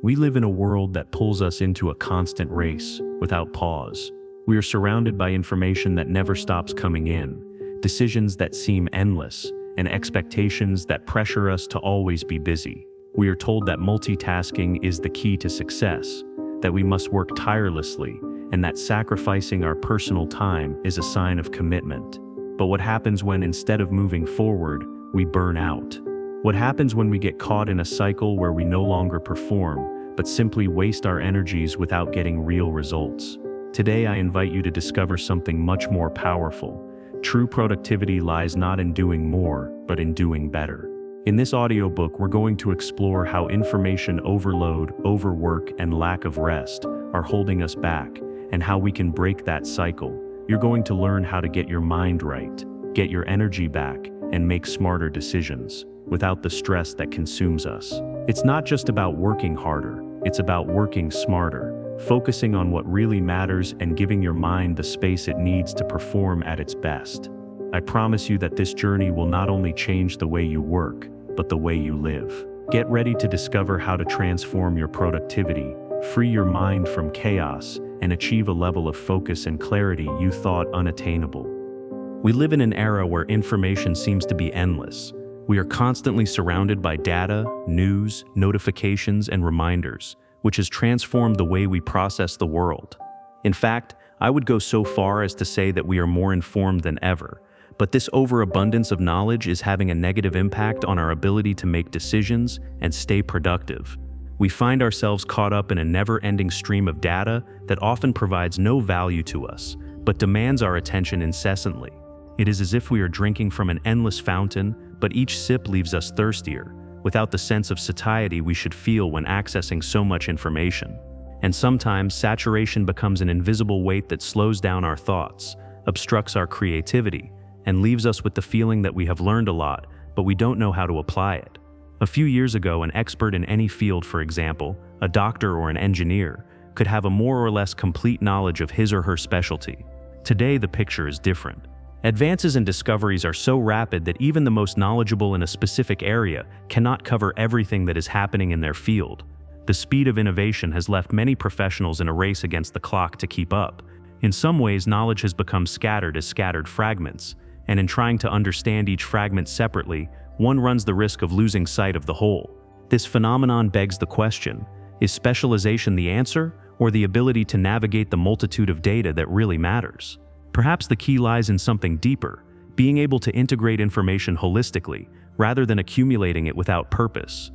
We live in a world that pulls us into a constant race, without pause. We are surrounded by information that never stops coming in, decisions that seem endless, and expectations that pressure us to always be busy. We are told that multitasking is the key to success, that we must work tirelessly, and that sacrificing our personal time is a sign of commitment. But what happens when, instead of moving forward, we burn out? What happens when we get caught in a cycle where we no longer perform, but simply waste our energies without getting real results? Today I invite you to discover something much more powerful. True productivity lies not in doing more, but in doing better. In this audiobook, we're going to explore how information overload, overwork, and lack of rest are holding us back, and how we can break that cycle. You're going to learn how to get your mind right, get your energy back, and make smarter decisions without the stress that consumes us. It's not just about working harder, it's about working smarter, focusing on what really matters and giving your mind the space it needs to perform at its best. I promise you that this journey will not only change the way you work, but the way you live. Get ready to discover how to transform your productivity, free your mind from chaos, and achieve a level of focus and clarity you thought unattainable. We live in an era where information seems to be endless. We are constantly surrounded by data, news, notifications, and reminders, which has transformed the way we process the world. In fact, I would go so far as to say that we are more informed than ever, but this overabundance of knowledge is having a negative impact on our ability to make decisions and stay productive. We find ourselves caught up in a never-ending stream of data that often provides no value to us, but demands our attention incessantly. It is as if we are drinking from an endless fountain, but each sip leaves us thirstier, without the sense of satiety we should feel when accessing so much information. And sometimes, saturation becomes an invisible weight that slows down our thoughts, obstructs our creativity, and leaves us with the feeling that we have learned a lot, but we don't know how to apply it. A few years ago, an expert in any field, for example, a doctor or an engineer, could have a more or less complete knowledge of his or her specialty. Today, the picture is different. Advances and discoveries are so rapid that even the most knowledgeable in a specific area cannot cover everything that is happening in their field. The speed of innovation has left many professionals in a race against the clock to keep up. In some ways, knowledge has become scattered as scattered fragments, and in trying to understand each fragment separately, one runs the risk of losing sight of the whole. This phenomenon begs the question: is specialization the answer, or the ability to navigate the multitude of data that really matters? Perhaps the key lies in something deeper, being able to integrate information holistically, rather than accumulating it without purpose,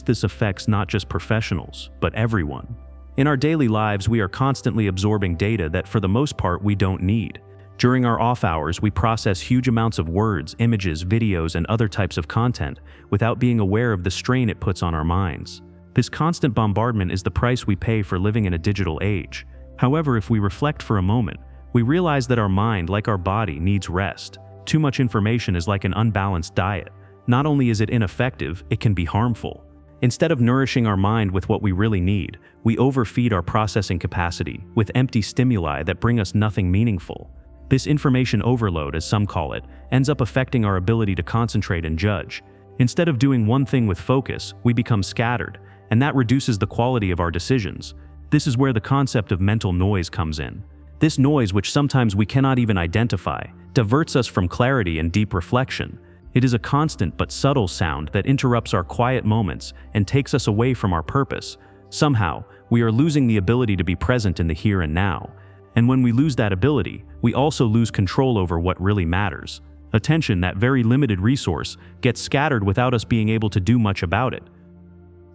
this affects not just professionals, but everyone. In our daily lives, we are constantly absorbing data that for the most part we don't need. During our off hours, we process huge amounts of words, images, videos, and other types of content without being aware of the strain it puts on our minds. This constant bombardment is the price we pay for living in a digital age. However, if we reflect for a moment, we realize that our mind, like our body, needs rest. Too much information is like an unbalanced diet. Not only is it ineffective, it can be harmful. Instead of nourishing our mind with what we really need, we overfeed our processing capacity with empty stimuli that bring us nothing meaningful. This information overload, as some call it, ends up affecting our ability to concentrate and judge. Instead of doing one thing with focus, we become scattered, and that reduces the quality of our decisions. This is where the concept of mental noise comes in. This noise, which sometimes we cannot even identify, diverts us from clarity and deep reflection. It is a constant but subtle sound that interrupts our quiet moments and takes us away from our purpose. Somehow, we are losing the ability to be present in the here and now. And when we lose that ability, we also lose control over what really matters. Attention, that very limited resource, gets scattered without us being able to do much about it.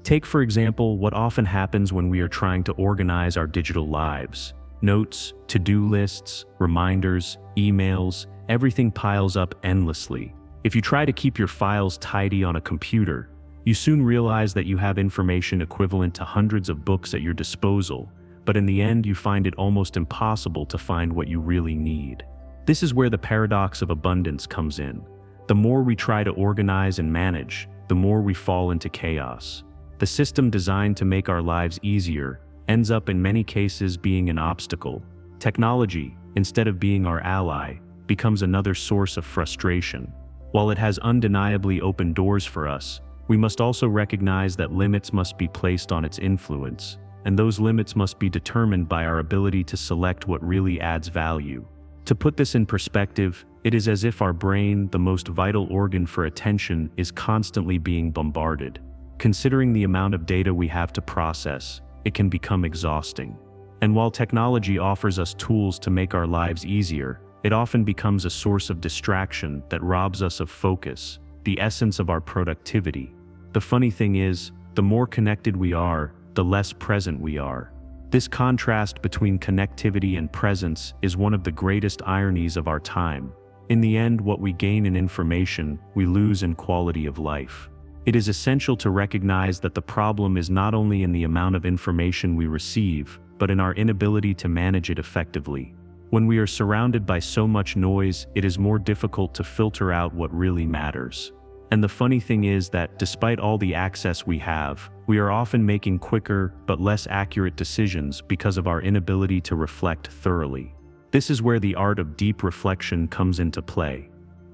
Take, for example, what often happens when we are trying to organize our digital lives. Notes, to-do lists, reminders, emails, everything piles up endlessly. If you try to keep your files tidy on a computer, you soon realize that you have information equivalent to hundreds of books at your disposal, but in the end you find it almost impossible to find what you really need. This is where the paradox of abundance comes in. The more we try to organize and manage, the more we fall into chaos. The system designed to make our lives easier ends up in many cases being an obstacle. Technology, instead of being our ally, becomes another source of frustration. While it has undeniably opened doors for us, We must also recognize that limits must be placed on its influence, and those limits must be determined by our ability to select what really adds value. To put this in perspective, it is as if our brain, the most vital organ for attention, is constantly being bombarded. Considering the amount of data we have to process, it can become exhausting. And while technology offers us tools to make our lives easier, it often becomes a source of distraction that robs us of focus, the essence of our productivity. The funny thing is, the more connected we are, the less present we are. This contrast between connectivity and presence is one of the greatest ironies of our time. In the end, what we gain in information, we lose in quality of life. It is essential to recognize that the problem is not only in the amount of information we receive, but in our inability to manage it effectively. When we are surrounded by so much noise, it is more difficult to filter out what really matters. And the funny thing is that despite all the access we have, we are often making quicker but less accurate decisions because of our inability to reflect thoroughly. This is where the art of deep reflection comes into play.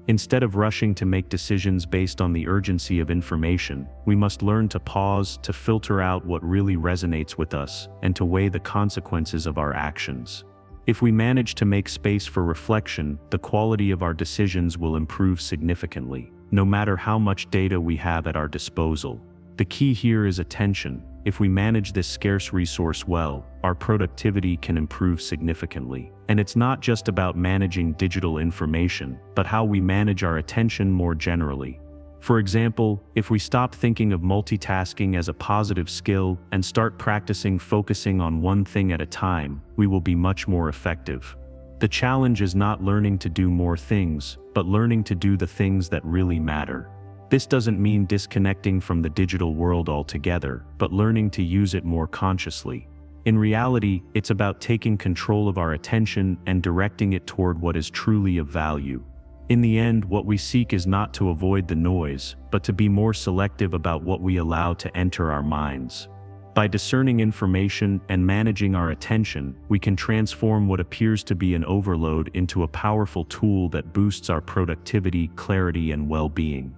Instead of rushing to make decisions based on the urgency of information, we must learn to pause, to filter out what really resonates with us, and to weigh the consequences of our actions. If we manage to make space for reflection, the quality of our decisions will improve significantly, no matter how much data we have at our disposal. The key here is attention. If we manage this scarce resource well, our productivity can improve significantly. And it's not just about managing digital information, but how we manage our attention more generally. For example, if we stop thinking of multitasking as a positive skill and start practicing focusing on one thing at a time, we will be much more effective. The challenge is not learning to do more things, but learning to do the things that really matter. This doesn't mean disconnecting from the digital world altogether, but learning to use it more consciously. In reality, it's about taking control of our attention and directing it toward what is truly of value. In the end, what we seek is not to avoid the noise, but to be more selective about what we allow to enter our minds. By discerning information and managing our attention, we can transform what appears to be an overload into a powerful tool that boosts our productivity, clarity, and well-being.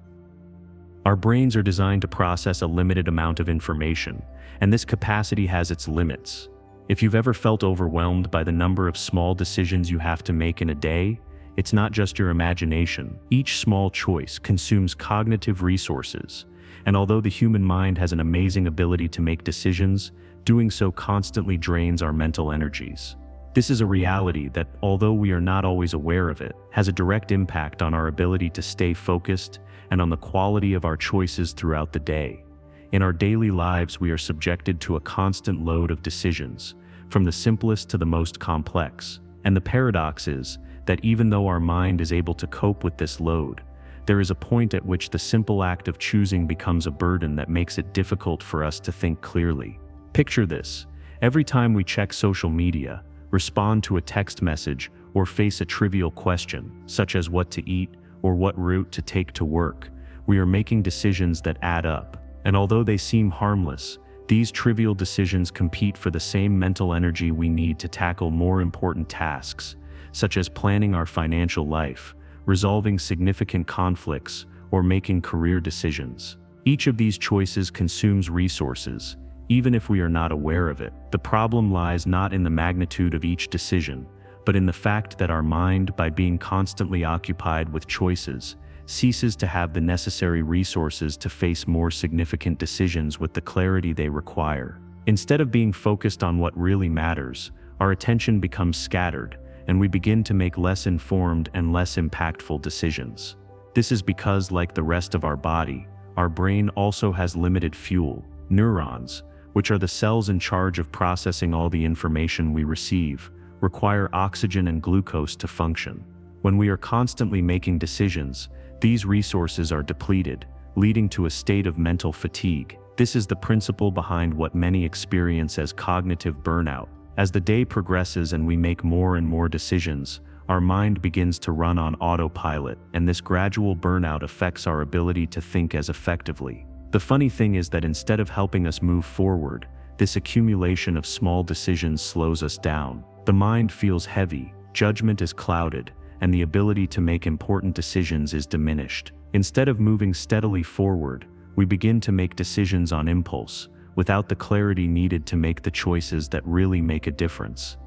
Our brains are designed to process a limited amount of information, and this capacity has its limits. If you've ever felt overwhelmed by the number of small decisions you have to make in a day, it's not just your imagination. Each small choice consumes cognitive resources, and although the human mind has an amazing ability to make decisions, doing so constantly drains our mental energies. This is a reality that, although we are not always aware of it, has a direct impact on our ability to stay focused and on the quality of our choices throughout the day. In our daily lives, we are subjected to a constant load of decisions, from the simplest to the most complex. And the paradox is that even though our mind is able to cope with this load, there is a point at which the simple act of choosing becomes a burden that makes it difficult for us to think clearly. Picture this: every time we check social media, respond to a text message, or face a trivial question, such as what to eat or what route to take to work, we are making decisions that add up. And although they seem harmless, these trivial decisions compete for the same mental energy we need to tackle more important tasks, such as planning our financial life, resolving significant conflicts, or making career decisions. Each of these choices consumes resources, even if we are not aware of it. The problem lies not in the magnitude of each decision, but in the fact that our mind, by being constantly occupied with choices, ceases to have the necessary resources to face more significant decisions with the clarity they require. Instead of being focused on what really matters, our attention becomes scattered, and we begin to make less informed and less impactful decisions. This is because, like the rest of our body, our brain also has limited fuel. Neurons, which are the cells in charge of processing all the information we receive, require oxygen and glucose to function. When we are constantly making decisions, these resources are depleted, leading to a state of mental fatigue. This is the principle behind what many experience as cognitive burnout. As the day progresses and we make more and more decisions, our mind begins to run on autopilot, and this gradual burnout affects our ability to think as effectively. The funny thing is that instead of helping us move forward, this accumulation of small decisions slows us down. The mind feels heavy, judgment is clouded, and the ability to make important decisions is diminished. Instead of moving steadily forward, we begin to make decisions on impulse, without the clarity needed to make the choices that really make a difference.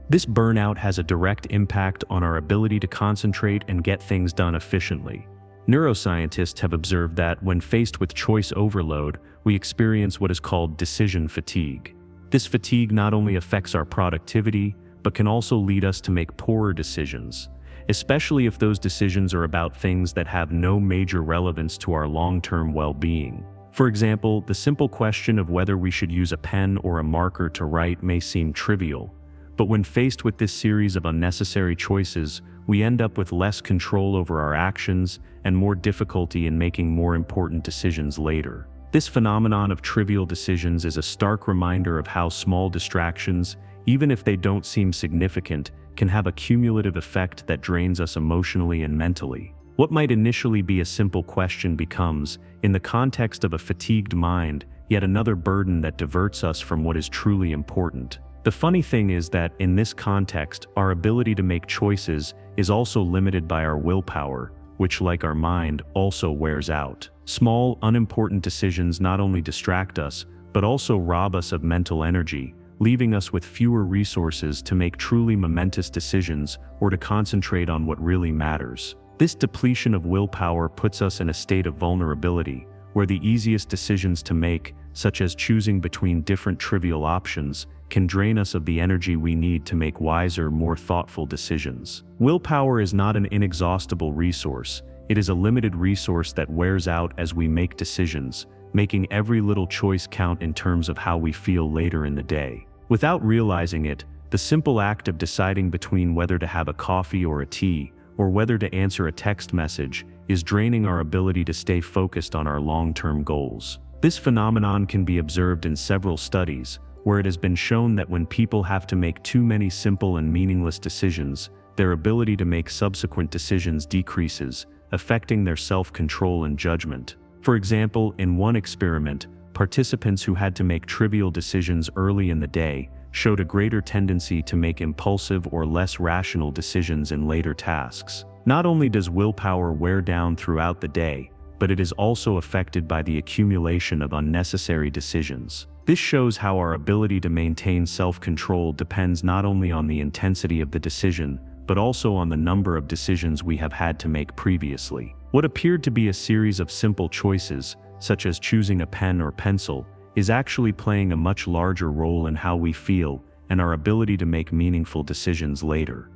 This burnout has a direct impact on our ability to concentrate and get things done efficiently. Neuroscientists have observed that when faced with choice overload, we experience what is called decision fatigue. This fatigue not only affects our productivity, but can also lead us to make poorer decisions, especially if those decisions are about things that have no major relevance to our long-term well-being. For example, the simple question of whether we should use a pen or a marker to write may seem trivial, but when faced with this series of unnecessary choices, we end up with less control over our actions and more difficulty in making more important decisions later. This phenomenon of trivial decisions is a stark reminder of how small distractions, even if they don't seem significant, can have a cumulative effect that drains us emotionally and mentally. What might initially be a simple question becomes, in the context of a fatigued mind, yet another burden that diverts us from what is truly important. The funny thing is that, in this context, our ability to make choices is also limited by our willpower, which, like our mind, also wears out. Small, unimportant decisions not only distract us, but also rob us of mental energy, leaving us with fewer resources to make truly momentous decisions or to concentrate on what really matters. This depletion of willpower puts us in a state of vulnerability, where the easiest decisions to make, such as choosing between different trivial options, can drain us of the energy we need to make wiser, more thoughtful decisions. Willpower is not an inexhaustible resource. It is a limited resource that wears out as we make decisions, making every little choice count in terms of how we feel later in the day. Without realizing it, the simple act of deciding between whether to have a coffee or a tea, or whether to answer a text message, is draining our ability to stay focused on our long-term goals. This phenomenon can be observed in several studies, where it has been shown that when people have to make too many simple and meaningless decisions, their ability to make subsequent decisions decreases, affecting their self-control and judgment. For example, in one experiment, participants who had to make trivial decisions early in the day showed a greater tendency to make impulsive or less rational decisions in later tasks. Not only does willpower wear down throughout the day, but it is also affected by the accumulation of unnecessary decisions. This shows how our ability to maintain self-control depends not only on the intensity of the decision, but also on the number of decisions we have had to make previously. What appeared to be a series of simple choices, such as choosing a pen or pencil, is actually playing a much larger role in how we feel and our ability to make meaningful decisions later.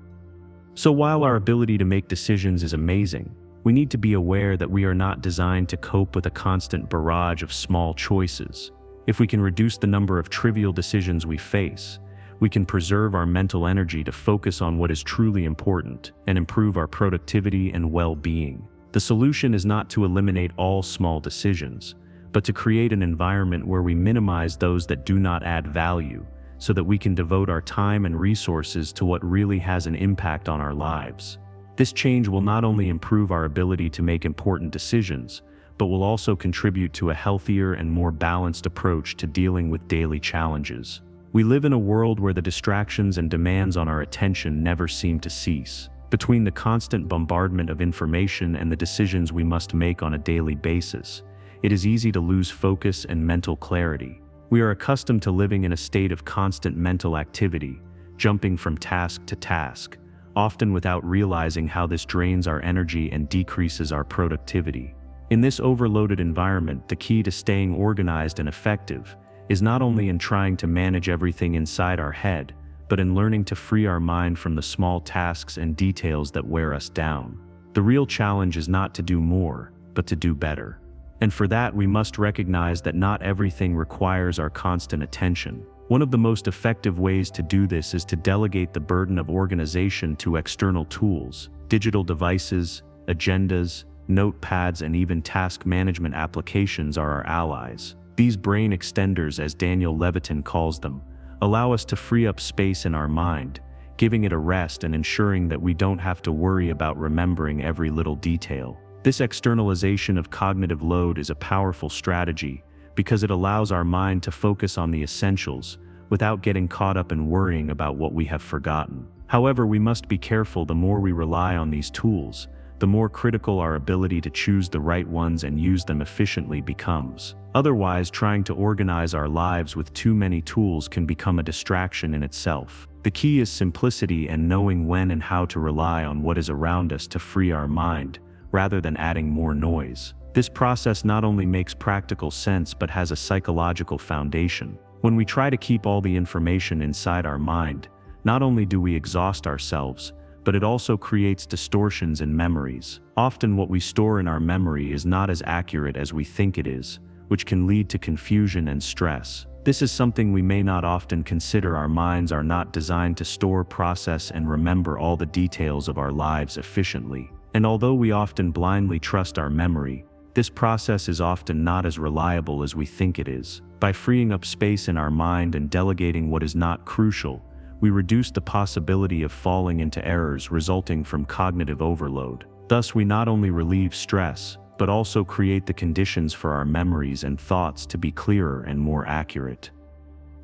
So while our ability to make decisions is amazing, we need to be aware that we are not designed to cope with a constant barrage of small choices. If we can reduce the number of trivial decisions we face, we can preserve our mental energy to focus on what is truly important and improve our productivity and well-being. The solution is not to eliminate all small decisions, but to create an environment where we minimize those that do not add value, so that we can devote our time and resources to what really has an impact on our lives. This change will not only improve our ability to make important decisions, but will also contribute to a healthier and more balanced approach to dealing with daily challenges. We live in a world where the distractions and demands on our attention never seem to cease. Between the constant bombardment of information and the decisions we must make on a daily basis, it is easy to lose focus and mental clarity. We are accustomed to living in a state of constant mental activity, jumping from task to task, often without realizing how this drains our energy and decreases our productivity. In this overloaded environment, the key to staying organized and effective is not only in trying to manage everything inside our head, but in learning to free our mind from the small tasks and details that wear us down. The real challenge is not to do more, but to do better. And for that, we must recognize that not everything requires our constant attention. One of the most effective ways to do this is to delegate the burden of organization to external tools. Digital devices, agendas, notepads, and even task management applications are our allies. These brain extenders, as Daniel Levitin calls them, allow us to free up space in our mind, giving it a rest and ensuring that we don't have to worry about remembering every little detail. This externalization of cognitive load is a powerful strategy because it allows our mind to focus on the essentials without getting caught up in worrying about what we have forgotten. However, we must be careful. The more we rely on these tools, the more critical our ability to choose the right ones and use them efficiently becomes. Otherwise, trying to organize our lives with too many tools can become a distraction in itself. The key is simplicity and knowing when and how to rely on what is around us to free our mind, rather than adding more noise. This process not only makes practical sense but has a psychological foundation. When we try to keep all the information inside our mind, not only do we exhaust ourselves, but it also creates distortions in memories. Often what we store in our memory is not as accurate as we think it is, which can lead to confusion and stress. This is something we may not often consider. Our minds are not designed to store, process, and remember all the details of our lives efficiently. And although we often blindly trust our memory, this process is often not as reliable as we think it is. By freeing up space in our mind and delegating what is not crucial, we reduce the possibility of falling into errors resulting from cognitive overload. Thus, we not only relieve stress, but also create the conditions for our memories and thoughts to be clearer and more accurate.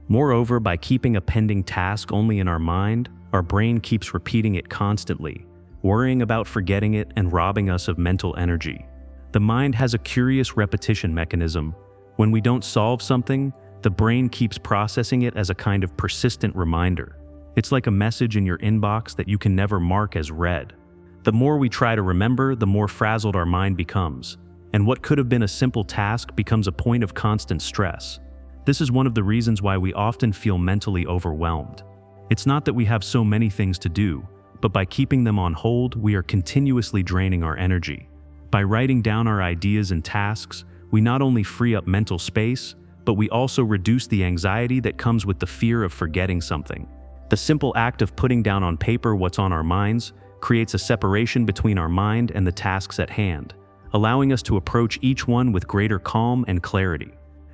Moreover, by keeping a pending task only in our mind, our brain keeps repeating it constantly, worrying about forgetting it and robbing us of mental energy. The mind has a curious repetition mechanism. When we don't solve something, the brain keeps processing it as a kind of persistent reminder. It's like a message in your inbox that you can never mark as read. The more we try to remember, the more frazzled our mind becomes, and what could have been a simple task becomes a point of constant stress. This is one of the reasons why we often feel mentally overwhelmed. It's not that we have so many things to do, but by keeping them on hold, we are continuously draining our energy. By writing down our ideas and tasks, we not only free up mental space, but we also reduce the anxiety that comes with the fear of forgetting something. The simple act of putting down on paper what's on our minds creates a separation between our mind and the tasks at hand, allowing us to approach each one with greater calm and clarity.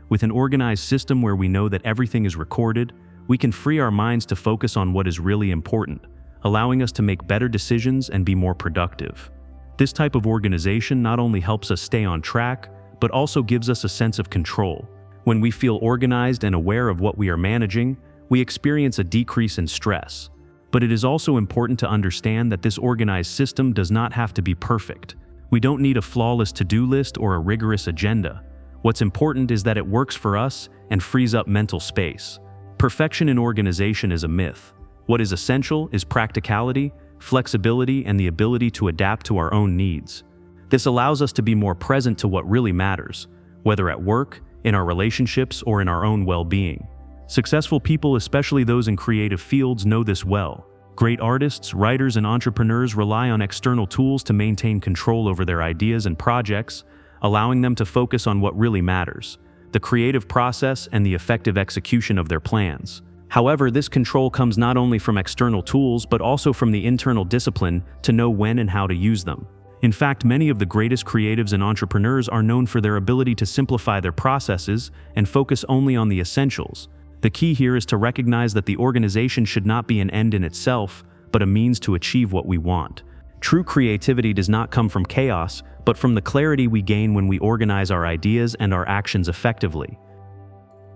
With an organized system where we know that everything is recorded, we can free our minds to focus on what is really important, allowing us to make better decisions and be more productive. This type of organization not only helps us stay on track, but also gives us a sense of control. When we feel organized and aware of what we are managing, we experience a decrease in stress. But it is also important to understand that this organized system does not have to be perfect. We don't need a flawless to-do list or a rigorous agenda. What's important is that it works for us and frees up mental space. Perfection in organization is a myth. What is essential is practicality, flexibility, and the ability to adapt to our own needs. This allows us to be more present to what really matters, whether at work, in our relationships, or in our own well-being. Successful people, especially those in creative fields, know this well. Great artists, writers, and entrepreneurs rely on external tools to maintain control over their ideas and projects, allowing them to focus on what really matters, the creative process and the effective execution of their plans. However, this control comes not only from external tools, but also from the internal discipline to know when and how to use them. In fact, many of the greatest creatives and entrepreneurs are known for their ability to simplify their processes and focus only on the essentials. The key here is to recognize that the organization should not be an end in itself, but a means to achieve what we want. True creativity does not come from chaos, but from the clarity we gain when we organize our ideas and our actions effectively.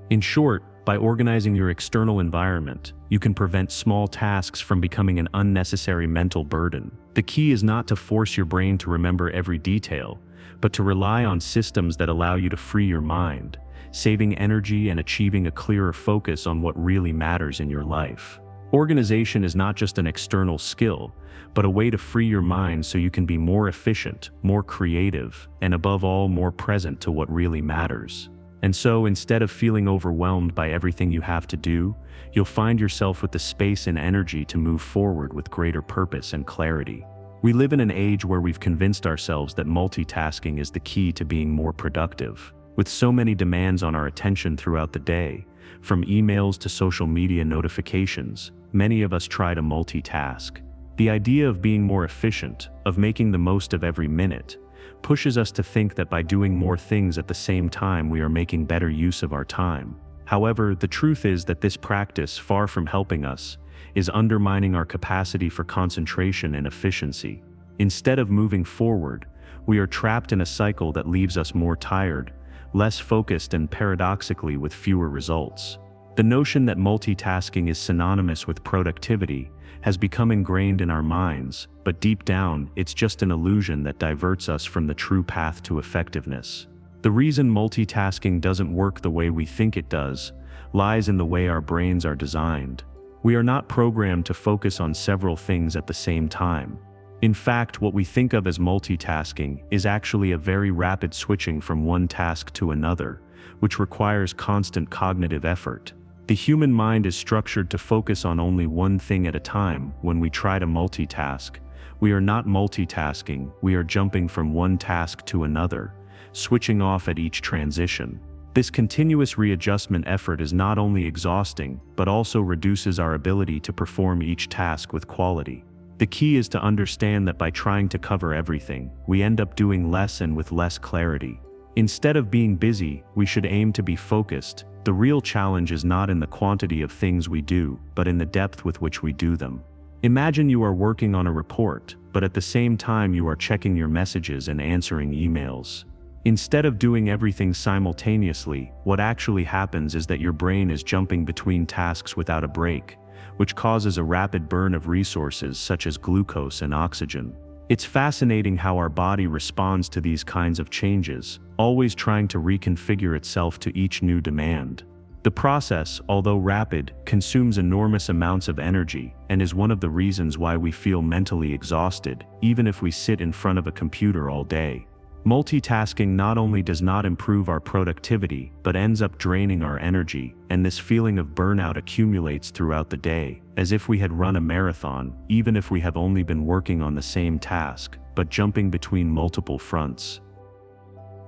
In short, by organizing your external environment, you can prevent small tasks from becoming an unnecessary mental burden. The key is not to force your brain to remember every detail, but to rely on systems that allow you to free your mind, saving energy and achieving a clearer focus on what really matters in your life. Organization is not just an external skill, but a way to free your mind so you can be more efficient, more creative, and above all, more present to what really matters. And so, instead of feeling overwhelmed by everything you have to do, you'll find yourself with the space and energy to move forward with greater purpose and clarity. We live in an age where we've convinced ourselves that multitasking is the key to being more productive. With so many demands on our attention throughout the day, from emails to social media notifications, many of us try to multitask. The idea of being more efficient, of making the most of every minute, pushes us to think that by doing more things at the same time we are making better use of our time. However, the truth is that this practice, far from helping us, is undermining our capacity for concentration and efficiency. Instead of moving forward, we are trapped in a cycle that leaves us more tired, less focused, and paradoxically with fewer results. The notion that multitasking is synonymous with productivity has become ingrained in our minds, but deep down, it's just an illusion that diverts us from the true path to effectiveness. The reason multitasking doesn't work the way we think it does lies in the way our brains are designed. We are not programmed to focus on several things at the same time. In fact, what we think of as multitasking is actually a very rapid switching from one task to another, which requires constant cognitive effort. The human mind is structured to focus on only one thing at a time. When we try to multitask, we are not multitasking, we are jumping from one task to another, switching off at each transition. This continuous readjustment effort is not only exhausting, but also reduces our ability to perform each task with quality. The key is to understand that by trying to cover everything, we end up doing less and with less clarity. Instead of being busy, we should aim to be focused. The real challenge is not in the quantity of things we do, but in the depth with which we do them. Imagine you are working on a report, but at the same time you are checking your messages and answering emails. Instead of doing everything simultaneously, what actually happens is that your brain is jumping between tasks without a break, which causes a rapid burn of resources such as glucose and oxygen. It's fascinating how our body responds to these kinds of changes, always trying to reconfigure itself to each new demand. The process, although rapid, consumes enormous amounts of energy and is one of the reasons why we feel mentally exhausted, even if we sit in front of a computer all day. Multitasking not only does not improve our productivity, but ends up draining our energy, and this feeling of burnout accumulates throughout the day, as if we had run a marathon, even if we have only been working on the same task, but jumping between multiple fronts.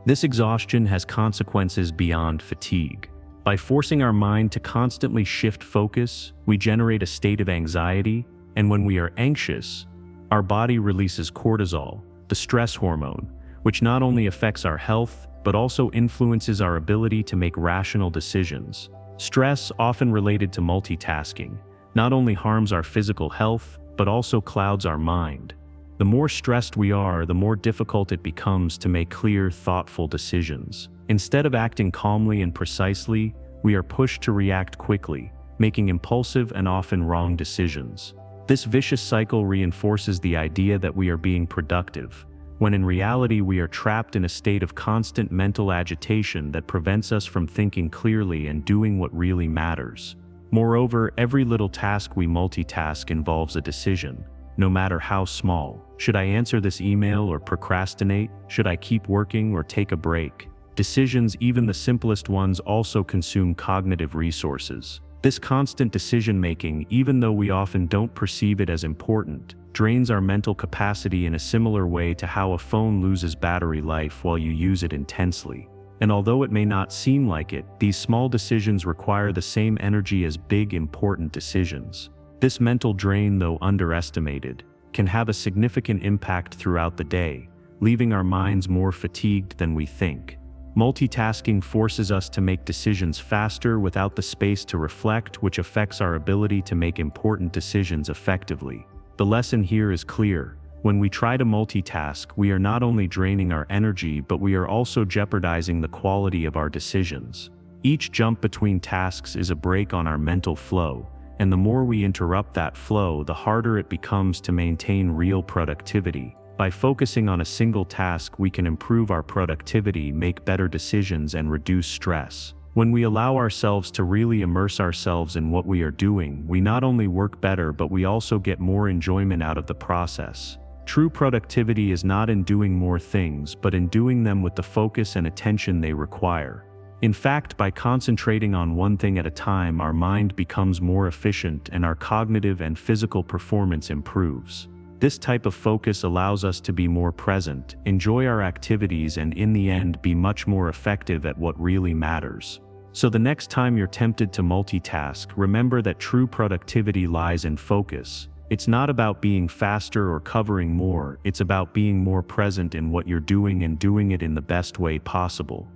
This exhaustion has consequences beyond fatigue. By forcing our mind to constantly shift focus, we generate a state of anxiety, and when we are anxious, our body releases cortisol, the stress hormone, which not only affects our health, but also influences our ability to make rational decisions. Stress, often related to multitasking, not only harms our physical health, but also clouds our mind. The more stressed we are, the more difficult it becomes to make clear, thoughtful decisions. Instead of acting calmly and precisely, we are pushed to react quickly, making impulsive and often wrong decisions. This vicious cycle reinforces the idea that we are being productive, when in reality we are trapped in a state of constant mental agitation that prevents us from thinking clearly and doing what really matters. Moreover, every little task we multitask involves a decision, no matter how small. Should I answer this email or procrastinate? Should I keep working or take a break? Decisions, even the simplest ones, also consume cognitive resources. This constant decision-making, even though we often don't perceive it as important, drains our mental capacity in a similar way to how a phone loses battery life while you use it intensely. And although it may not seem like it, these small decisions require the same energy as big, important decisions. This mental drain, though underestimated, can have a significant impact throughout the day, leaving our minds more fatigued than we think. Multitasking forces us to make decisions faster without the space to reflect, which affects our ability to make important decisions effectively. The lesson here is clear. When we try to multitask, we are not only draining our energy, but we are also jeopardizing the quality of our decisions. Each jump between tasks is a break on our mental flow, and the more we interrupt that flow, the harder it becomes to maintain real productivity. By focusing on a single task, we can improve our productivity, make better decisions, and reduce stress. When we allow ourselves to really immerse ourselves in what we are doing, we not only work better, but we also get more enjoyment out of the process. True productivity is not in doing more things, but in doing them with the focus and attention they require. In fact, by concentrating on one thing at a time, our mind becomes more efficient and our cognitive and physical performance improves. This type of focus allows us to be more present, enjoy our activities, and in the end, be much more effective at what really matters. So the next time you're tempted to multitask, remember that true productivity lies in focus. It's not about being faster or covering more, it's about being more present in what you're doing and doing it in the best way possible.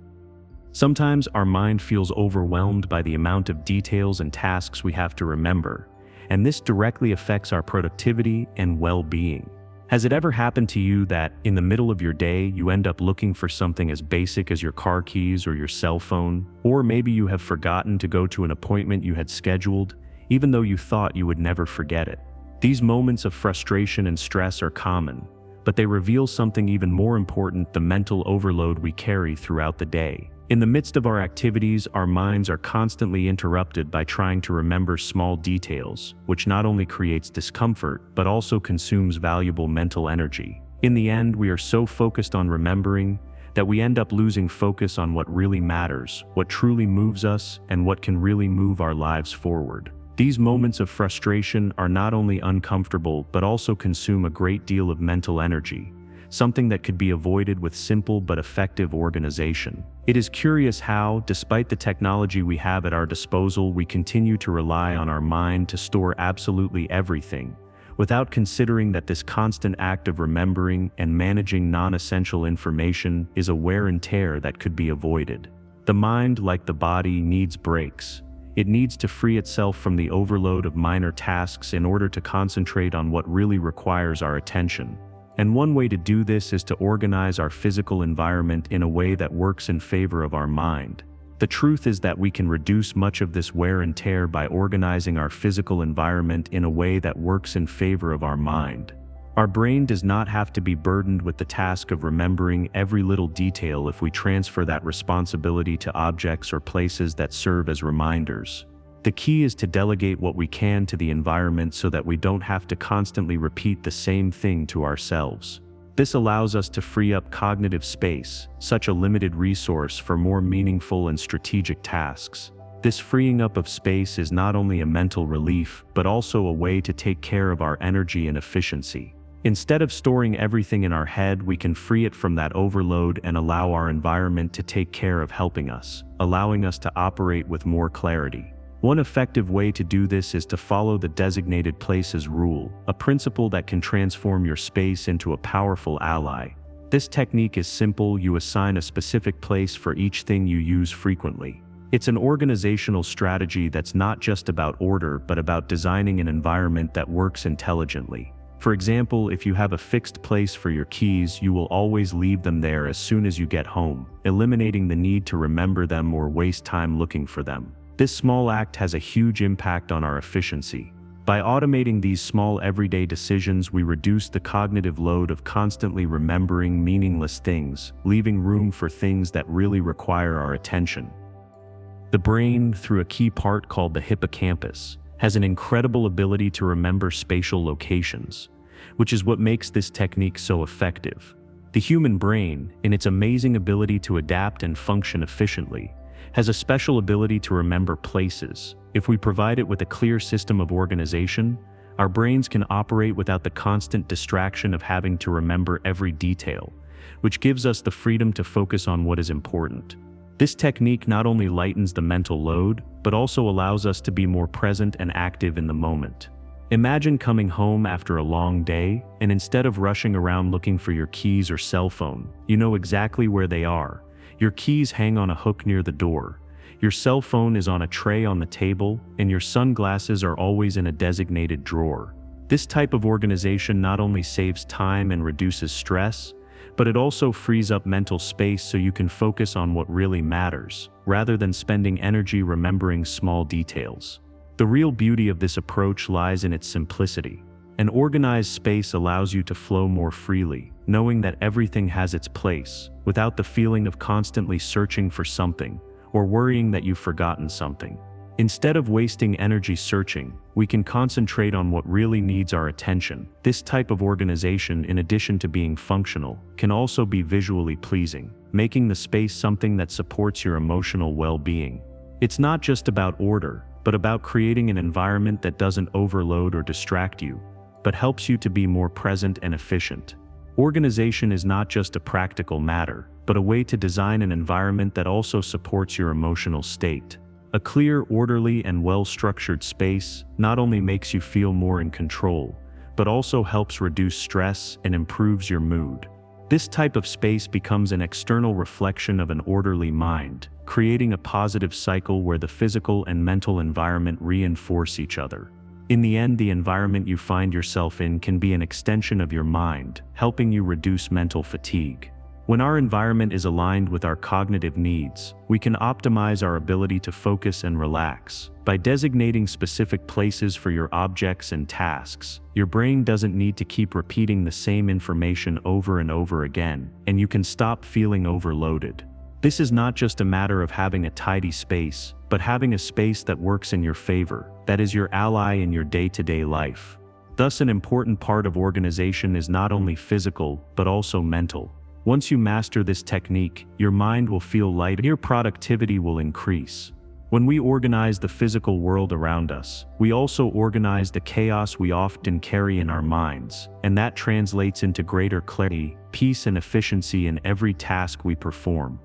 Sometimes our mind feels overwhelmed by the amount of details and tasks we have to remember, and this directly affects our productivity and well-being. Has it ever happened to you that, in the middle of your day, you end up looking for something as basic as your car keys or your cell phone? Or maybe you have forgotten to go to an appointment you had scheduled, even though you thought you would never forget it. These moments of frustration and stress are common, but they reveal something even more important: the mental overload we carry throughout the day. In the midst of our activities, our minds are constantly interrupted by trying to remember small details, which not only creates discomfort, but also consumes valuable mental energy. In the end, we are so focused on remembering that we end up losing focus on what really matters, what truly moves us, and what can really move our lives forward. These moments of frustration are not only uncomfortable, but also consume a great deal of mental energy, something that could be avoided with simple but effective organization. It is curious how, despite the technology we have at our disposal, we continue to rely on our mind to store absolutely everything, without considering that this constant act of remembering and managing non-essential information is a wear and tear that could be avoided. The mind, like the body, needs breaks. It needs to free itself from the overload of minor tasks in order to concentrate on what really requires our attention. And one way to do this is to organize our physical environment in a way that works in favor of our mind. The truth is that we can reduce much of this wear and tear by organizing our physical environment in a way that works in favor of our mind. Our brain does not have to be burdened with the task of remembering every little detail if we transfer that responsibility to objects or places that serve as reminders. The key is to delegate what we can to the environment so that we don't have to constantly repeat the same thing to ourselves. This allows us to free up cognitive space, such a limited resource, for more meaningful and strategic tasks. This freeing up of space is not only a mental relief, but also a way to take care of our energy and efficiency. Instead of storing everything in our head, we can free it from that overload and allow our environment to take care of helping us, allowing us to operate with more clarity. One effective way to do this is to follow the designated places rule, a principle that can transform your space into a powerful ally. This technique is simple: you assign a specific place for each thing you use frequently. It's an organizational strategy that's not just about order, but about designing an environment that works intelligently. For example, if you have a fixed place for your keys, you will always leave them there as soon as you get home, eliminating the need to remember them or waste time looking for them. This small act has a huge impact on our efficiency. By automating these small everyday decisions, we reduce the cognitive load of constantly remembering meaningless things, leaving room for things that really require our attention. The brain, through a key part called the hippocampus, has an incredible ability to remember spatial locations, which is what makes this technique so effective. The human brain, in its amazing ability to adapt and function efficiently, has a special ability to remember places. If we provide it with a clear system of organization, our brains can operate without the constant distraction of having to remember every detail, which gives us the freedom to focus on what is important. This technique not only lightens the mental load, but also allows us to be more present and active in the moment. Imagine coming home after a long day, and instead of rushing around looking for your keys or cell phone, you know exactly where they are. Your keys hang on a hook near the door, your cell phone is on a tray on the table, and your sunglasses are always in a designated drawer. This type of organization not only saves time and reduces stress, but it also frees up mental space so you can focus on what really matters, rather than spending energy remembering small details. The real beauty of this approach lies in its simplicity. An organized space allows you to flow more freely, knowing that everything has its place, without the feeling of constantly searching for something, or worrying that you've forgotten something. Instead of wasting energy searching, we can concentrate on what really needs our attention. This type of organization, in addition to being functional, can also be visually pleasing, making the space something that supports your emotional well-being. It's not just about order, but about creating an environment that doesn't overload or distract you, but helps you to be more present and efficient. Organization is not just a practical matter, but a way to design an environment that also supports your emotional state. A clear, orderly, and well-structured space not only makes you feel more in control, but also helps reduce stress and improves your mood. This type of space becomes an external reflection of an orderly mind, creating a positive cycle where the physical and mental environment reinforce each other. In the end, the environment you find yourself in can be an extension of your mind, helping you reduce mental fatigue. When our environment is aligned with our cognitive needs, we can optimize our ability to focus and relax. By designating specific places for your objects and tasks, your brain doesn't need to keep repeating the same information over and over again, and you can stop feeling overloaded. This is not just a matter of having a tidy space, but having a space that works in your favor, that is your ally in your day-to-day life. Thus, an important part of organization is not only physical, but also mental. Once you master this technique, your mind will feel light and your productivity will increase. When we organize the physical world around us, we also organize the chaos we often carry in our minds, and that translates into greater clarity, peace, and efficiency in every task we perform.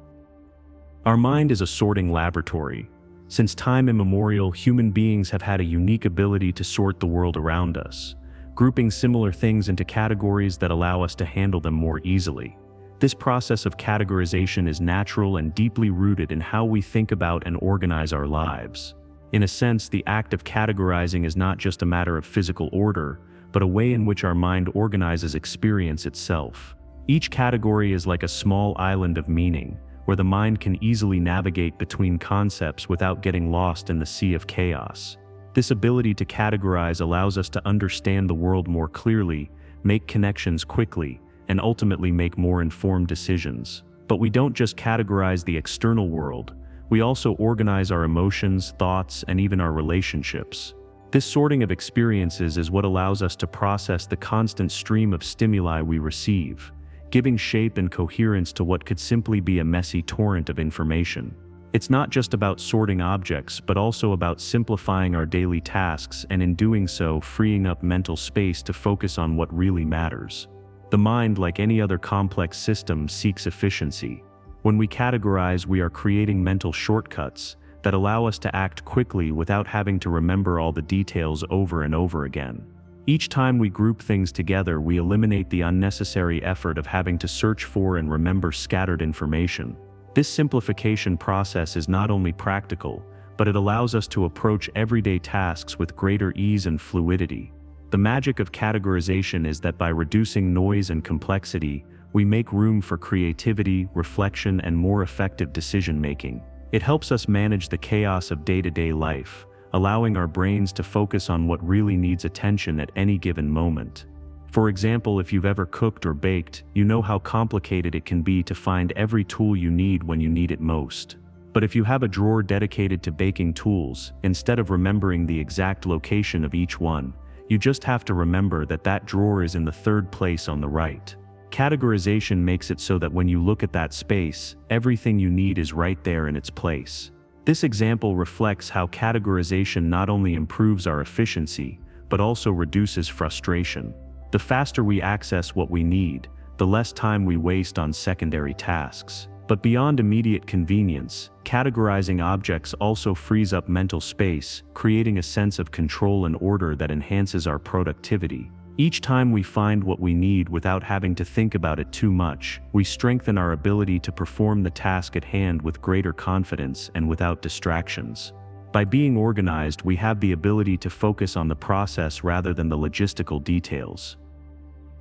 Our mind is a sorting laboratory. Since time immemorial, human beings have had a unique ability to sort the world around us, grouping similar things into categories that allow us to handle them more easily. This process of categorization is natural and deeply rooted in how we think about and organize our lives. In a sense, the act of categorizing is not just a matter of physical order, but a way in which our mind organizes experience itself. Each category is like a small island of meaning, where the mind can easily navigate between concepts without getting lost in the sea of chaos. This ability to categorize allows us to understand the world more clearly, make connections quickly, and ultimately make more informed decisions. But we don't just categorize the external world, we also organize our emotions, thoughts, and even our relationships. This sorting of experiences is what allows us to process the constant stream of stimuli we receive, giving shape and coherence to what could simply be a messy torrent of information. It's not just about sorting objects, but also about simplifying our daily tasks and in doing so, freeing up mental space to focus on what really matters. The mind, like any other complex system, seeks efficiency. When we categorize, we are creating mental shortcuts that allow us to act quickly without having to remember all the details over and over again. Each time we group things together, we eliminate the unnecessary effort of having to search for and remember scattered information. This simplification process is not only practical, but it allows us to approach everyday tasks with greater ease and fluidity. The magic of categorization is that by reducing noise and complexity, we make room for creativity, reflection, and more effective decision-making. It helps us manage the chaos of day-to-day life, allowing our brains to focus on what really needs attention at any given moment. For example, if you've ever cooked or baked, you know how complicated it can be to find every tool you need when you need it most. But if you have a drawer dedicated to baking tools, instead of remembering the exact location of each one, you just have to remember that that drawer is in the third place on the right. Categorization makes it so that when you look at that space, everything you need is right there in its place. This example reflects how categorization not only improves our efficiency, but also reduces frustration. The faster we access what we need, the less time we waste on secondary tasks. But beyond immediate convenience, categorizing objects also frees up mental space, creating a sense of control and order that enhances our productivity. Each time we find what we need without having to think about it too much, we strengthen our ability to perform the task at hand with greater confidence and without distractions. By being organized, we have the ability to focus on the process rather than the logistical details.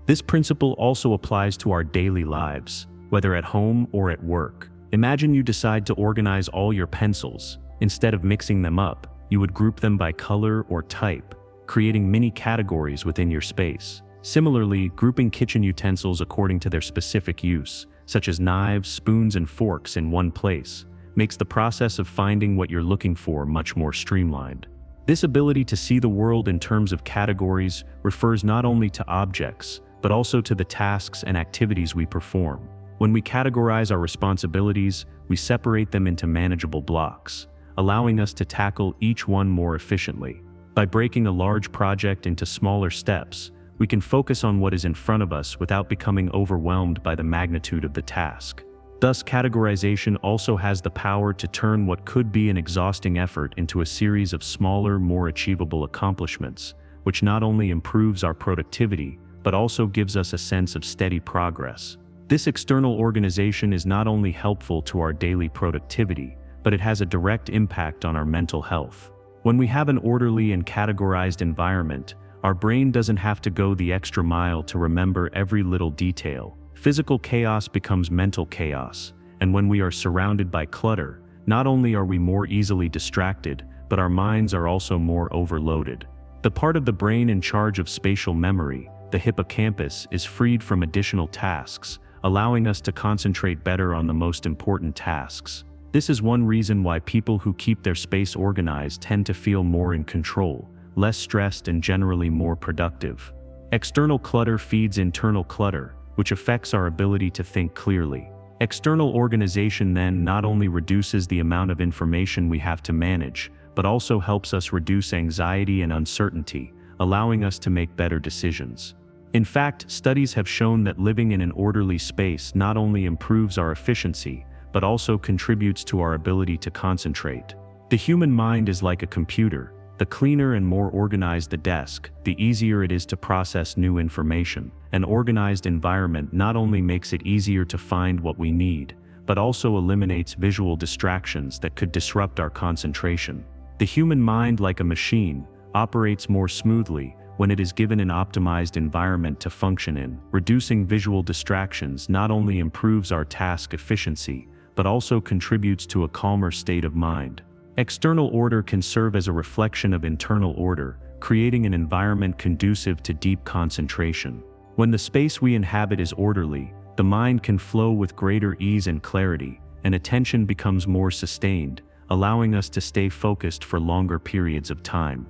This principle also applies to our daily lives, whether at home or at work. Imagine you decide to organize all your pencils. Instead of mixing them up, you would group them by color or type, creating mini categories within your space. Similarly, grouping kitchen utensils according to their specific use, such as knives, spoons, and forks in one place, makes the process of finding what you're looking for much more streamlined. This ability to see the world in terms of categories refers not only to objects, but also to the tasks and activities we perform. When we categorize our responsibilities, we separate them into manageable blocks, allowing us to tackle each one more efficiently. By breaking a large project into smaller steps, we can focus on what is in front of us without becoming overwhelmed by the magnitude of the task. Thus, categorization also has the power to turn what could be an exhausting effort into a series of smaller, more achievable accomplishments, which not only improves our productivity, but also gives us a sense of steady progress. This external organization is not only helpful to our daily productivity, but it has a direct impact on our mental health. When we have an orderly and categorized environment, our brain doesn't have to go the extra mile to remember every little detail. Physical chaos becomes mental chaos, and when we are surrounded by clutter, not only are we more easily distracted, but our minds are also more overloaded. The part of the brain in charge of spatial memory, the hippocampus, is freed from additional tasks, allowing us to concentrate better on the most important tasks. This is one reason why people who keep their space organized tend to feel more in control, less stressed, and generally more productive. External clutter feeds internal clutter, which affects our ability to think clearly. External organization then not only reduces the amount of information we have to manage, but also helps us reduce anxiety and uncertainty, allowing us to make better decisions. In fact, studies have shown that living in an orderly space not only improves our efficiency, but also contributes to our ability to concentrate. The human mind is like a computer. The cleaner and more organized the desk, the easier it is to process new information. An organized environment not only makes it easier to find what we need, but also eliminates visual distractions that could disrupt our concentration. The human mind, like a machine, operates more smoothly when it is given an optimized environment to function in. Reducing visual distractions not only improves our task efficiency, but also contributes to a calmer state of mind. External order can serve as a reflection of internal order, creating an environment conducive to deep concentration. When the space we inhabit is orderly, the mind can flow with greater ease and clarity, and attention becomes more sustained, allowing us to stay focused for longer periods of time.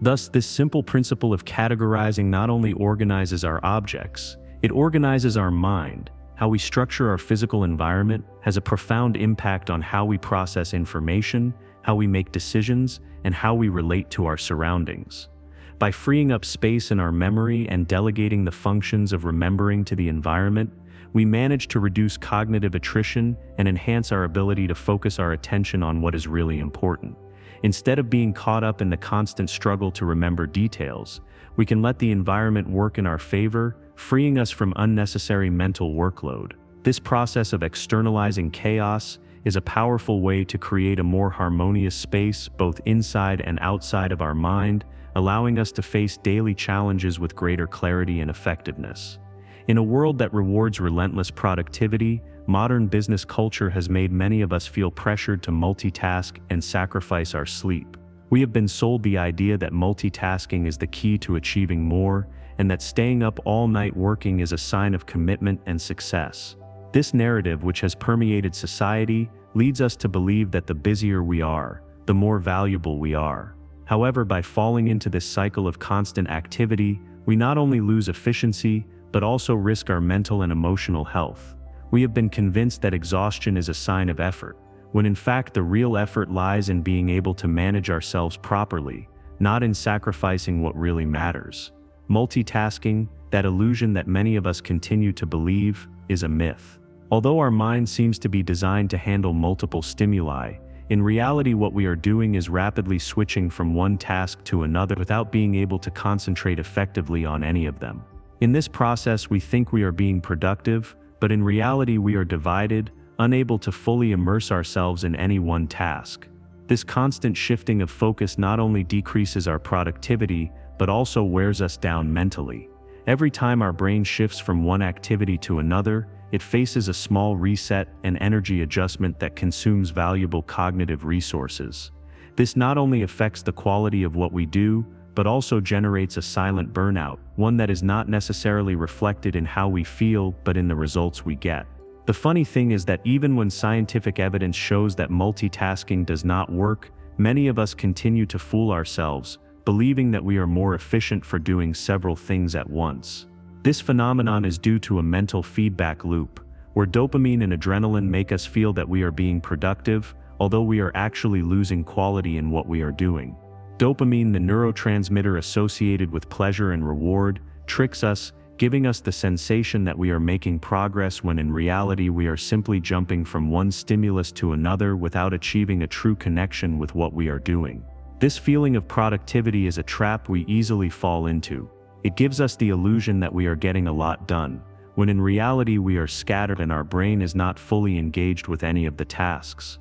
Thus, this simple principle of categorizing not only organizes our objects, it organizes our mind. How we structure our physical environment has a profound impact on how we process information, how we make decisions, and how we relate to our surroundings. By freeing up space in our memory and delegating the functions of remembering to the environment, we manage to reduce cognitive attrition and enhance our ability to focus our attention on what is really important. Instead of being caught up in the constant struggle to remember details, we can let the environment work in our favor, freeing us from unnecessary mental workload. This process of externalizing chaos is a powerful way to create a more harmonious space both inside and outside of our mind, allowing us to face daily challenges with greater clarity and effectiveness. In a world that rewards relentless productivity, modern business culture has made many of us feel pressured to multitask and sacrifice our sleep. We have been sold the idea that multitasking is the key to achieving more, and that staying up all night working is a sign of commitment and success. This narrative, which has permeated society, leads us to believe that the busier we are, the more valuable we are. However, by falling into this cycle of constant activity, we not only lose efficiency, but also risk our mental and emotional health. We have been convinced that exhaustion is a sign of effort, when in fact the real effort lies in being able to manage ourselves properly, not in sacrificing what really matters. Multitasking, that illusion that many of us continue to believe, is a myth. Although our mind seems to be designed to handle multiple stimuli, in reality what we are doing is rapidly switching from one task to another without being able to concentrate effectively on any of them. In this process, we think we are being productive, but in reality we are divided, unable to fully immerse ourselves in any one task. This constant shifting of focus not only decreases our productivity, but also wears us down mentally. Every time our brain shifts from one activity to another, it faces a small reset and energy adjustment that consumes valuable cognitive resources. This not only affects the quality of what we do, but also generates a silent burnout, one that is not necessarily reflected in how we feel, but in the results we get. The funny thing is that even when scientific evidence shows that multitasking does not work, many of us continue to fool ourselves, believing that we are more efficient for doing several things at once. This phenomenon is due to a mental feedback loop, where dopamine and adrenaline make us feel that we are being productive, although we are actually losing quality in what we are doing. Dopamine, the neurotransmitter associated with pleasure and reward, tricks us, giving us the sensation that we are making progress when in reality we are simply jumping from one stimulus to another without achieving a true connection with what we are doing. This feeling of productivity is a trap we easily fall into. It gives us the illusion that we are getting a lot done, when in reality we are scattered and our brain is not fully engaged with any of the tasks.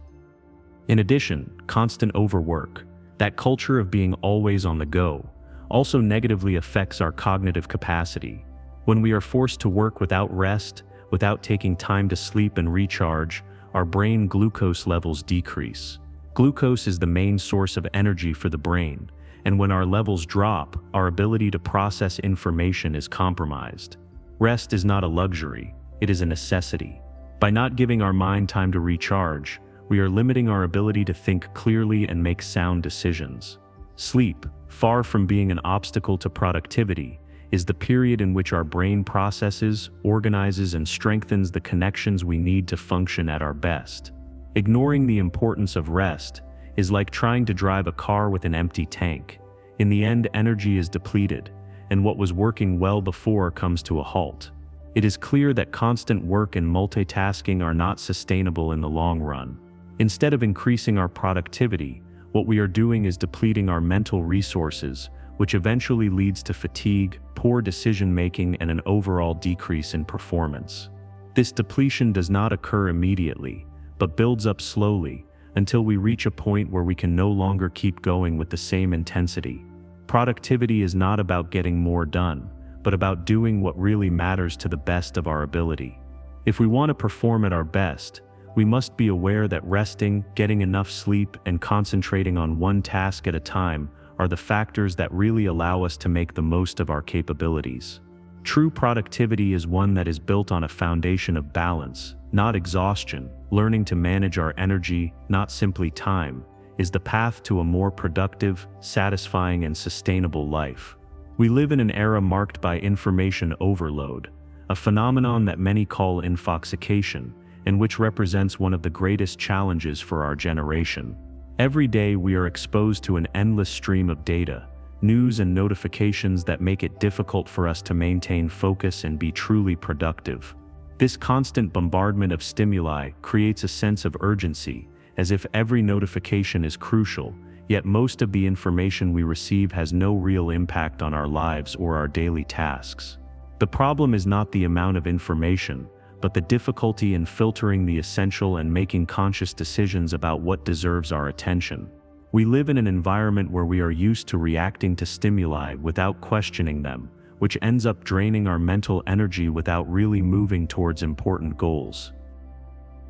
In addition, constant overwork, that culture of being always on the go, also negatively affects our cognitive capacity. When we are forced to work without rest, without taking time to sleep and recharge, our brain glucose levels decrease. Glucose is the main source of energy for the brain, and when our levels drop, our ability to process information is compromised. Rest is not a luxury, it is a necessity. By not giving our mind time to recharge, we are limiting our ability to think clearly and make sound decisions. Sleep, far from being an obstacle to productivity, is the period in which our brain processes, organizes, and strengthens the connections we need to function at our best. Ignoring the importance of rest is like trying to drive a car with an empty tank. In the end, energy is depleted, and what was working well before comes to a halt. It is clear that constant work and multitasking are not sustainable in the long run. Instead of increasing our productivity, what we are doing is depleting our mental resources, which eventually leads to fatigue, poor decision-making, and an overall decrease in performance. This depletion does not occur immediately, but builds up slowly, until we reach a point where we can no longer keep going with the same intensity. Productivity is not about getting more done, but about doing what really matters to the best of our ability. If we want to perform at our best, we must be aware that resting, getting enough sleep, and concentrating on one task at a time are the factors that really allow us to make the most of our capabilities. True productivity is one that is built on a foundation of balance, not exhaustion. Learning to manage our energy, not simply time, is the path to a more productive, satisfying, and sustainable life. We live in an era marked by information overload, a phenomenon that many call infoxication, and which represents one of the greatest challenges for our generation. Every day we are exposed to an endless stream of data, news, and notifications that make it difficult for us to maintain focus and be truly productive. This constant bombardment of stimuli creates a sense of urgency, as if every notification is crucial, yet most of the information we receive has no real impact on our lives or our daily tasks. The problem is not the amount of information, but the difficulty in filtering the essential and making conscious decisions about what deserves our attention. We live in an environment where we are used to reacting to stimuli without questioning them, which ends up draining our mental energy without really moving towards important goals.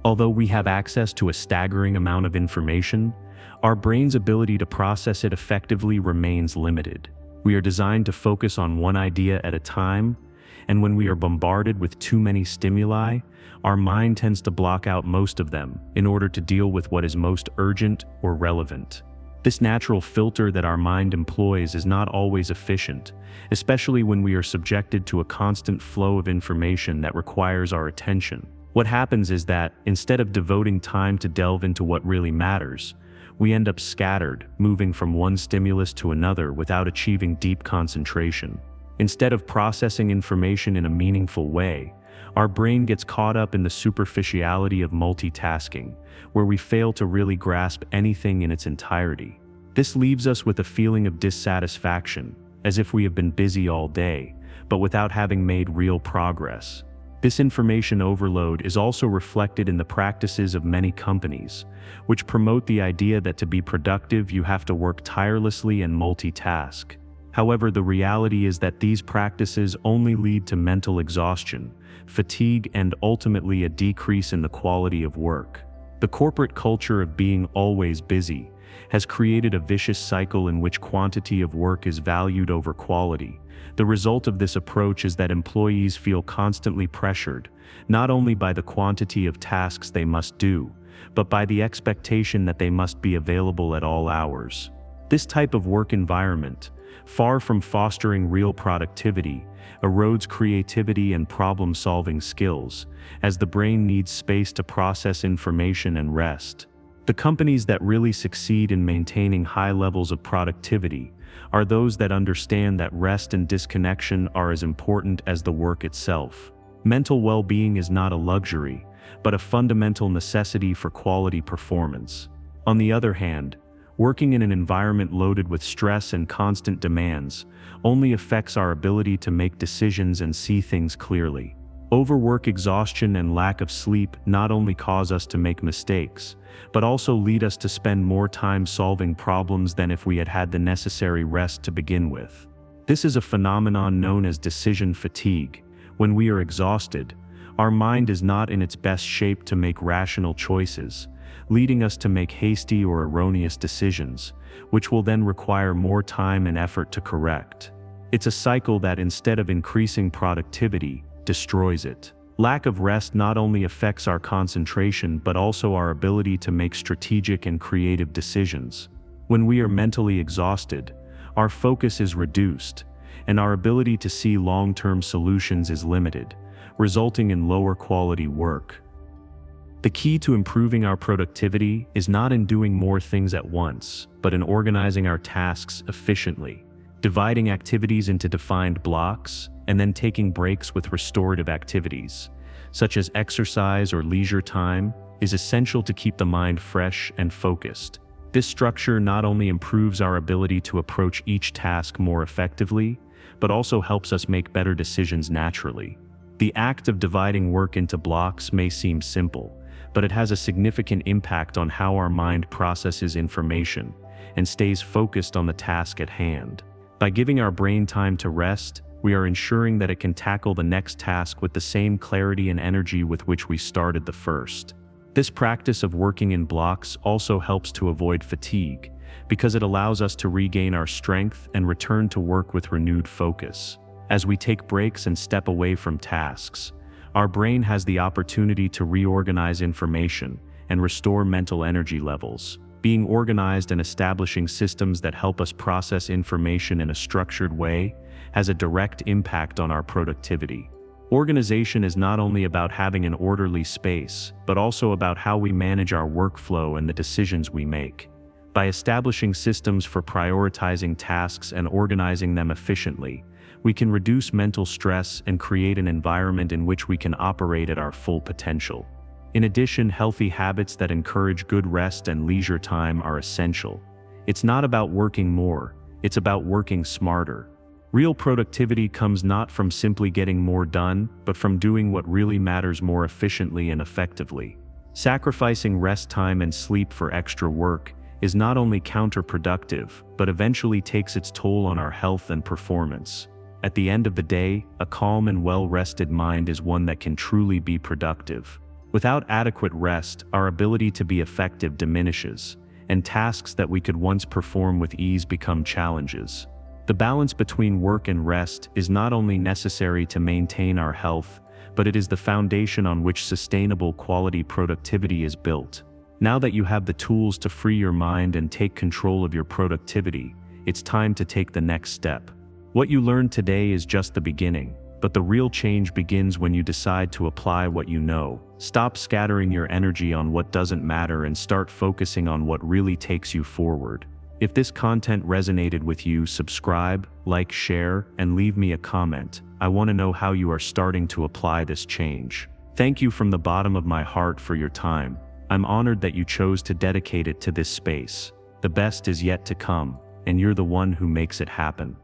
Although we have access to a staggering amount of information, our brain's ability to process it effectively remains limited. We are designed to focus on one idea at a time, and when we are bombarded with too many stimuli, our mind tends to block out most of them in order to deal with what is most urgent or relevant. This natural filter that our mind employs is not always efficient, especially when we are subjected to a constant flow of information that requires our attention. What happens is that, instead of devoting time to delve into what really matters, we end up scattered, moving from one stimulus to another without achieving deep concentration. Instead of processing information in a meaningful way, our brain gets caught up in the superficiality of multitasking, where we fail to really grasp anything in its entirety. This leaves us with a feeling of dissatisfaction, as if we have been busy all day, but without having made real progress. This information overload is also reflected in the practices of many companies, which promote the idea that to be productive you have to work tirelessly and multitask. However, the reality is that these practices only lead to mental exhaustion, fatigue, and ultimately a decrease in the quality of work. The corporate culture of being always busy has created a vicious cycle in which quantity of work is valued over quality. The result of this approach is that employees feel constantly pressured, not only by the quantity of tasks they must do, but by the expectation that they must be available at all hours. This type of work environment, far from fostering real productivity, erodes creativity and problem-solving skills, as the brain needs space to process information and rest. The companies that really succeed in maintaining high levels of productivity are those that understand that rest and disconnection are as important as the work itself. Mental well-being is not a luxury, but a fundamental necessity for quality performance. On the other hand, working in an environment loaded with stress and constant demands only affects our ability to make decisions and see things clearly. Overwork, exhaustion, and lack of sleep not only cause us to make mistakes, but also lead us to spend more time solving problems than if we had had the necessary rest to begin with. This is a phenomenon known as decision fatigue. When we are exhausted, our mind is not in its best shape to make rational choices, leading us to make hasty or erroneous decisions, which will then require more time and effort to correct. It's a cycle that, instead of increasing productivity, destroys it. Lack of rest not only affects our concentration but also our ability to make strategic and creative decisions. When we are mentally exhausted, our focus is reduced, and our ability to see long-term solutions is limited, resulting in lower quality work. The key to improving our productivity is not in doing more things at once, but in organizing our tasks efficiently. Dividing activities into defined blocks, and then taking breaks with restorative activities, such as exercise or leisure time, is essential to keep the mind fresh and focused. This structure not only improves our ability to approach each task more effectively, but also helps us make better decisions naturally. The act of dividing work into blocks may seem simple, but it has a significant impact on how our mind processes information and stays focused on the task at hand. By giving our brain time to rest, we are ensuring that it can tackle the next task with the same clarity and energy with which we started the first. This practice of working in blocks also helps to avoid fatigue, because it allows us to regain our strength and return to work with renewed focus. As we take breaks and step away from tasks, our brain has the opportunity to reorganize information and restore mental energy levels. Being organized and establishing systems that help us process information in a structured way has a direct impact on our productivity. Organization is not only about having an orderly space, but also about how we manage our workflow and the decisions we make. By establishing systems for prioritizing tasks and organizing them efficiently, we can reduce mental stress and create an environment in which we can operate at our full potential. In addition, healthy habits that encourage good rest and leisure time are essential. It's not about working more, it's about working smarter. Real productivity comes not from simply getting more done, but from doing what really matters more efficiently and effectively. Sacrificing rest time and sleep for extra work is not only counterproductive, but eventually takes its toll on our health and performance. At the end of the day, a calm and well-rested mind is one that can truly be productive. Without adequate rest, our ability to be effective diminishes, and tasks that we could once perform with ease become challenges. The balance between work and rest is not only necessary to maintain our health, but it is the foundation on which sustainable quality productivity is built. Now that you have the tools to free your mind and take control of your productivity, it's time to take the next step. What you learned today is just the beginning, but the real change begins when you decide to apply what you know. Stop scattering your energy on what doesn't matter and start focusing on what really takes you forward. If this content resonated with you, subscribe, like, share, and leave me a comment. I want to know how you are starting to apply this change. Thank you from the bottom of my heart for your time. I'm honored that you chose to dedicate it to this space. The best is yet to come, and you're the one who makes it happen.